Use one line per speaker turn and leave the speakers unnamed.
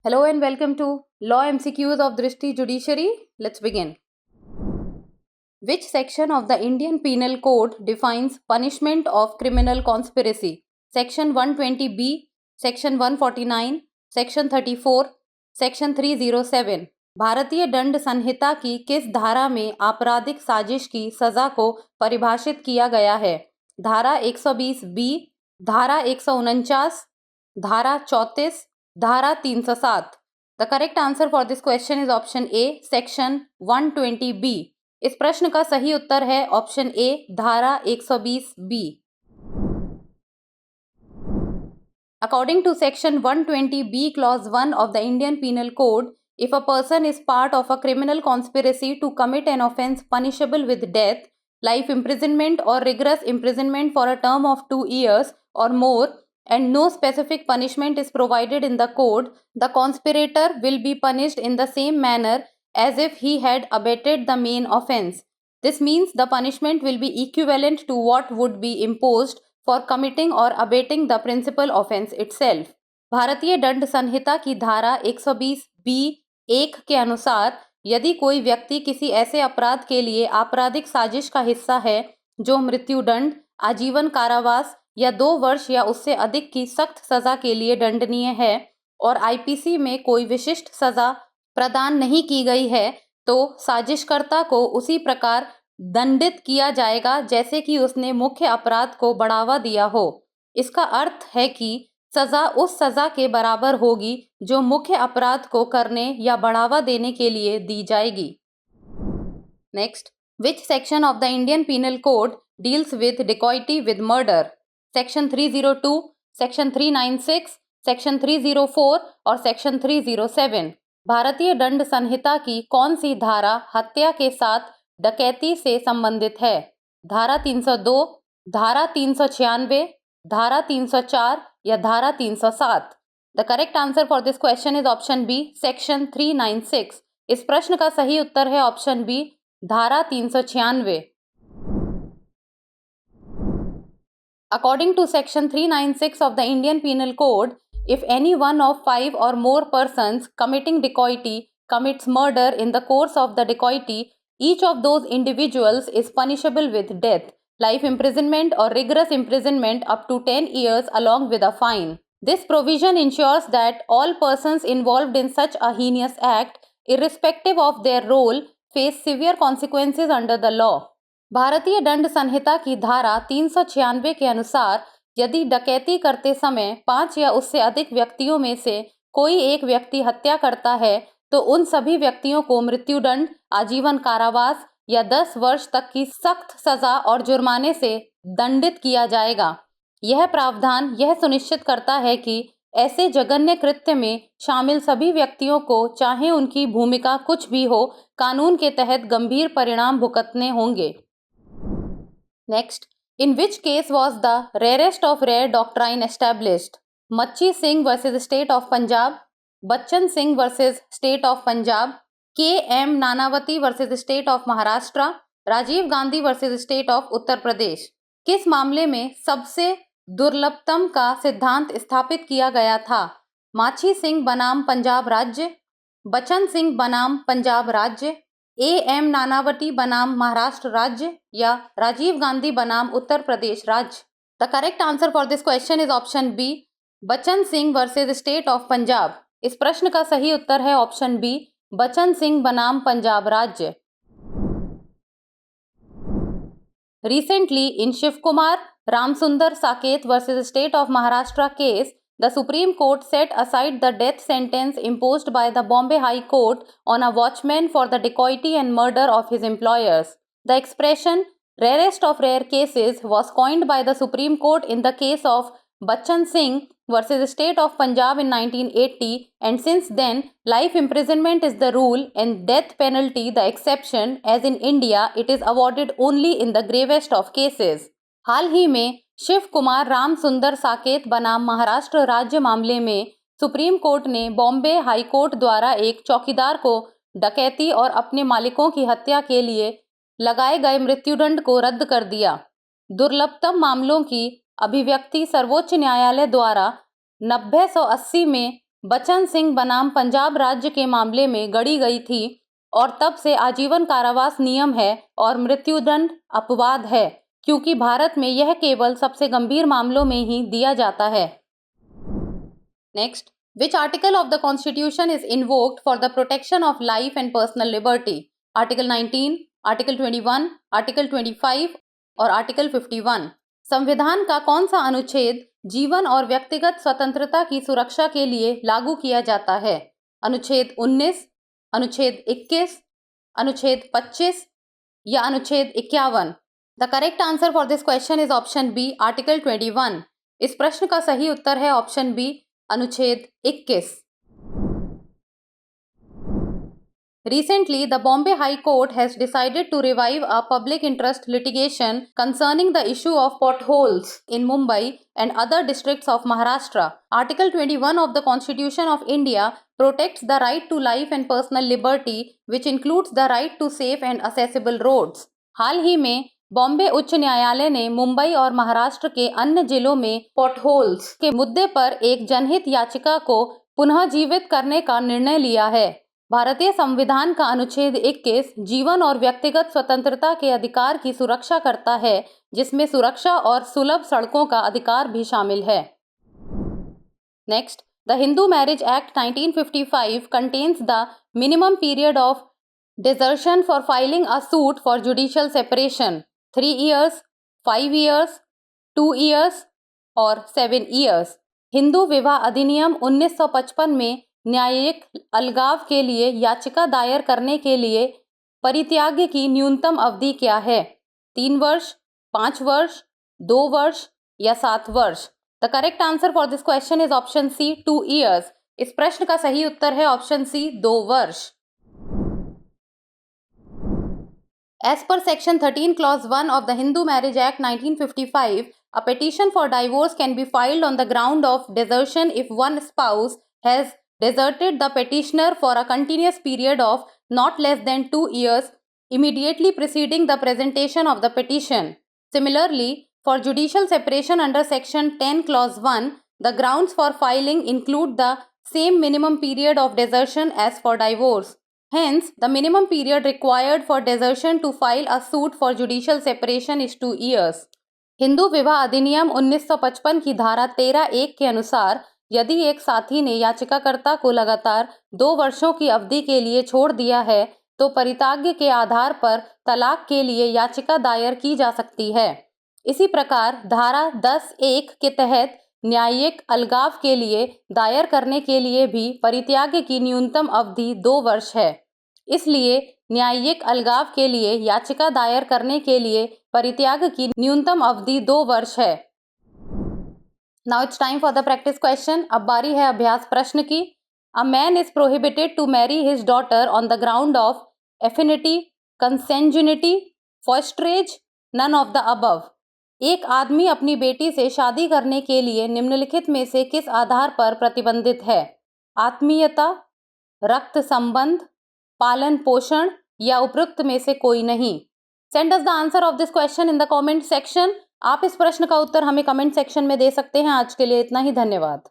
Hello and welcome to Law MCQs of Drishti Judiciary. Let's begin. Which section of the Indian Penal Code defines punishment of criminal conspiracy? Section 120B, Section 149, Section 34, Section 307. भारतीय दंड संहिता की किस धारा में आपराधिक साजिश की सजा को परिभाषित किया गया है? धारा 120B, धारा 149, धारा 34, धारा 307. The correct answer for this question is option A, section 120B. इस प्रश्न का सही उत्तर है ऑप्शन ए, धारा 120B. According to section 120B clause 1 of the Indian Penal Code, if a person is part of a criminal conspiracy to commit an offence punishable with death, life imprisonment or rigorous imprisonment for a term of 2 years or more, and no specific punishment is provided in the code, the conspirator will be punished in the same manner as if he had abetted the main offence. This means the punishment will be equivalent to what would be imposed for committing or abetting the principal offence itself. भारतीय दंड संहिता की धारा 120B(1) के अनुसार यदि कोई व्यक्ति किसी ऐसे अपराध के लिए आपराधिक साजिश का हिस्सा है जो मृत्युदंड, आजीवन कारावास या 2 वर्ष या उससे अधिक की सख्त सजा के लिए दंडनीय है और आईपीसी में कोई विशिष्ट सजा प्रदान नहीं की गई है, तो साजिशकर्ता को उसी प्रकार दंडित किया जाएगा जैसे कि उसने मुख्य अपराध को बढ़ावा दिया हो. इसका अर्थ है कि सजा उस सजा के बराबर होगी जो मुख्य अपराध को करने या बढ़ावा देने के लिए दी जाएगी. Next, which section of the Indian penal code deals with dacoity with murder? Section 302, section 396, section 304 और सेक्शन 307. भारतीय दंड संहिता की कौन सी धारा हत्या के साथ डकैती से संबंधित है? धारा 302, धारा 396, धारा 304 या धारा 307? The correct answer for this question is option B, section 396. इस प्रश्न का सही उत्तर है ऑप्शन बी, धारा 396. According to section 396 of the Indian Penal Code, if any one of 5 or more persons committing dacoity commits murder in the course of the dacoity, each of those individuals is punishable with death, life imprisonment or rigorous imprisonment up to 10 years along with a fine. This provision ensures that all persons involved in such a heinous act, irrespective of their role, face severe consequences under the law. भारतीय दंड संहिता की धारा 396 के अनुसार यदि डकैती करते समय 5 या उससे अधिक व्यक्तियों में से कोई एक व्यक्ति हत्या करता है तो उन सभी व्यक्तियों को मृत्युदंड, आजीवन कारावास या 10 वर्ष तक की सख्त सजा और जुर्माने से दंडित किया जाएगा. यह प्रावधान यह सुनिश्चित करता है कि ऐसे जघन्य कृत्य में शामिल सभी व्यक्तियों को, चाहे उनकी भूमिका कुछ भी हो, कानून के तहत गंभीर परिणाम भुगतने होंगे. Next, in which case was the rarest of rare doctrine established? Machi Singh versus State of Punjab, Bachchan Singh versus State of Punjab, K.M. Nanavati versus State of Maharashtra, Rajiv Gandhi versus State of Uttar Pradesh. किस मामले में सबसे दुर्लभतम का सिद्धांत स्थापित किया गया था? माछी सिंह बनाम पंजाब राज्य, बचन सिंह बनाम पंजाब राज्य, A.M. नानावती बनाम महाराष्ट्र राज्य या राजीव गांधी बनाम उत्तर प्रदेश राज्य? The correct answer for this question is option B, Bachan Singh versus state of Punjab. इस प्रश्न का सही उत्तर है ऑप्शन बी, बचन सिंह बनाम पंजाब राज्य. Recently, in Shiv Kumar Ramsundar Saket versus State of Maharashtra case, the Supreme Court set aside the death sentence imposed by the Bombay High Court on a watchman for the dacoity and murder of his employers. The expression "rarest of rare cases" was coined by the Supreme Court in the case of Bachchan Singh versus State of Punjab in 1980, and since then, life imprisonment is the rule and death penalty the exception, as in India, it is awarded only in the gravest of cases. हाल ही में शिव कुमार राम सुंदर साकेत बनाम महाराष्ट्र राज्य मामले में supreme court ने Bombay high court द्वारा एक चौकीदार को डकैती और अपने मालिकों की हत्या के लिए लगाए गए मृत्युदंड को रद्द कर दिया. दुर्लभतम मामलों की अभिव्यक्ति सर्वोच्च न्यायालय द्वारा 1980 में बचन सिंह बनाम पंजाब राज्य के मामले में गढ़ी गई थी और तब से आजीवन कारावास नियम है और मृत्युदंड अपवाद है, क्योंकि भारत में यह केवल सबसे गंभीर मामलों में ही दिया जाता है। Next, which article of the Constitution is invoked for the protection of life and personal liberty? Article 19, Article 21, Article 25 और Article 51। संविधान का कौन सा अनुच्छेद जीवन और व्यक्तिगत स्वतंत्रता की सुरक्षा के लिए लागू किया जाता है? अनुच्छेद 19, अनुच्छेद 21, अनुच्छेद 25 या अनुच्छेद 51? The correct answer for this question is option B, article 21। इस प्रश्न का सही उत्तर है ऑप्शन बी, अनुच्छेद 21। Recently, the Bombay High Court has decided to revive a public interest litigation concerning the issue of potholes in Mumbai and other districts of Maharashtra. Article 21 of the Constitution of India protects the right to life and personal liberty, which includes the right to safe and accessible roads. हाल ही में बॉम्बे उच्च न्यायालय ने मुंबई और महाराष्ट्र के अन्य जिलों में potholes के मुद्दे पर एक जनहित याचिका को पुनः जीवित करने का निर्णय लिया है। भारतीय संविधान का अनुच्छेद 21 जीवन और व्यक्तिगत स्वतंत्रता के अधिकार की सुरक्षा करता है, जिसमें सुरक्षा और सुलभ सड़कों का अधिकार भी शामिल है। Next, the Hindu marriage act 1955 contains the minimum period of desertion for filing a suit for judicial separation: 3 years, 5 years, 2 years और 7 years। हिंदू विवाह अधिनियम 1955 में न्यायिक अलगाव के लिए याचिका दायर करने के लिए परित्याग की न्यूनतम अवधि क्या है? 3 वर्ष, 5 वर्ष, 2 वर्ष या 7 वर्ष? The correct answer for this question is option C, 2 years। इस प्रश्न का सही उत्तर है ऑप्शन सी, 2 वर्ष। As per Section 13 Clause 1 of the Hindu Marriage Act 1955, a petition for divorce can be filed on the ground of desertion if one spouse has deserted the petitioner for a continuous period of not less than 2 years immediately preceding the presentation of the petition. Similarly, for judicial separation under Section 10 Clause 1, the grounds for filing include the same minimum period of desertion as for divorce. Hence, the minimum period required for desertion to file a suit for judicial separation is 2 years. Hindu विवाह अधिनियम 1955 की धारा 13(1) के अनुसार यदि एक साथी ने याचिकाकर्ता को लगातार 2 वर्षों की अवधि के लिए छोड़ दिया है तो परित्याग के आधार पर तलाक के लिए याचिका दायर की जा सकती है। इसी प्रकार धारा 10(1) के तहत न्यायिक अलगाव के लिए दायर करने के लिए भी परित्याग की न्यूनतम अवधि 2 वर्ष है। इसलिए न्यायिक अलगाव के लिए याचिका दायर करने के लिए परित्याग की न्यूनतम अवधि 2 वर्ष है। Now it's time for the practice question. अब बारी है अभ्यास प्रश्न की। A man is prohibited to marry his daughter on the ground of affinity, consanguinity, fosterage, none of the above. एक आदमी अपनी बेटी से शादी करने के लिए निम्नलिखित में से किस आधार पर प्रतिबंधित है? आत्मीयता, रक्त संबंध, पालन पोषण या उपरोक्त में से कोई नहीं? Send us the answer of this question in the comment section. आप इस प्रश्न का उत्तर हमें कमेंट सेक्शन में दे सकते हैं। आज के लिए इतना ही, धन्यवाद।